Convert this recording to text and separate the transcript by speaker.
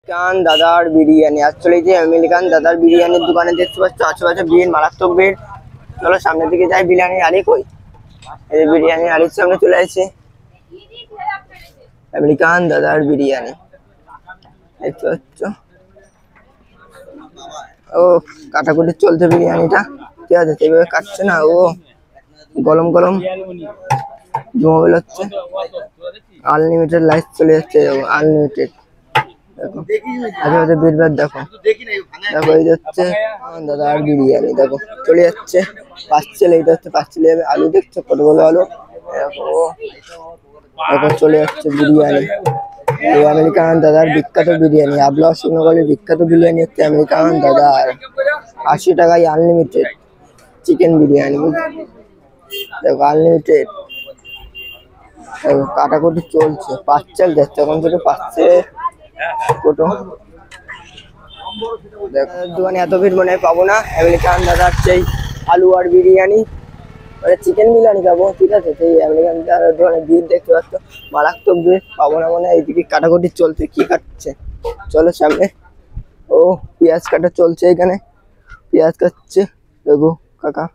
Speaker 1: American দাদার বিরিয়ানি। আসলে যে আমেরিকান দাদার বিরিয়ানির দোকানে দেখতে পাচ্ছ আশেপাশে ভিড়, মারাত্মক ভিড়। চলো সামনের দিকে যাই। বিরিয়ানির আলি কই? এই বিরিয়ানির আলির সামনে চলে আসছি। আমেরিকান দাদার বিরিয়ানি দেখতে পাচ্ছ। ও কাটাকুটি চলছে বিরিয়ানিটা, ঠিক আছে? এইভাবে কাটছে না, ও গরম গরম ধোঁয়া বেরোচ্ছে। আনলিমিটেড লাইট চলে যাচ্ছে, আনলিমিটেড। দেখো আশেপাশে ভিড় দেখো, দেখো এই হচ্ছে দাদার বিরিয়ানি। দেখো চলে যাচ্ছে পার্সেল, এইটা হচ্ছে পার্সেল যাবে। আলু দেখছো কতগুলো আলু, দেখো দেখো চলে যাচ্ছে বিরিয়ানি। এই আমেরিকান দাদার বিখ্যাত বিরিয়ানি, আবলা শ্রীনগরের বিখ্যাত বিরিয়ানি হচ্ছে আমেরিকান দাদার। 80 টাকায় আনলিমিটেড চিকেন বিরিয়ানি, দেখো আনলিমিটেড। কাটাকুটি চলছে, পার্সেল যাচ্ছে এখন থেকে, পার্সেল ফটো। দোকানে এত ভিড় মনে হয় পাবো না। আমেরিকান দাদার সেই আলু আর বিরিয়ানি, মানে চিকেন বিরিয়ানি খাবো, ঠিক আছে? সেই আমেরিকান দাদার দোকানে ভিড় দেখতে পাচ্ছ, মারাত্মক ভিড়, পাবো না মনে হয়। এইদিকে কাটাকুটি চলছে, কি কাটছে চলো সামনে। ও পেঁয়াজ কাটা চলছে, এখানে পেঁয়াজ কাটছে, দেখো কাকা।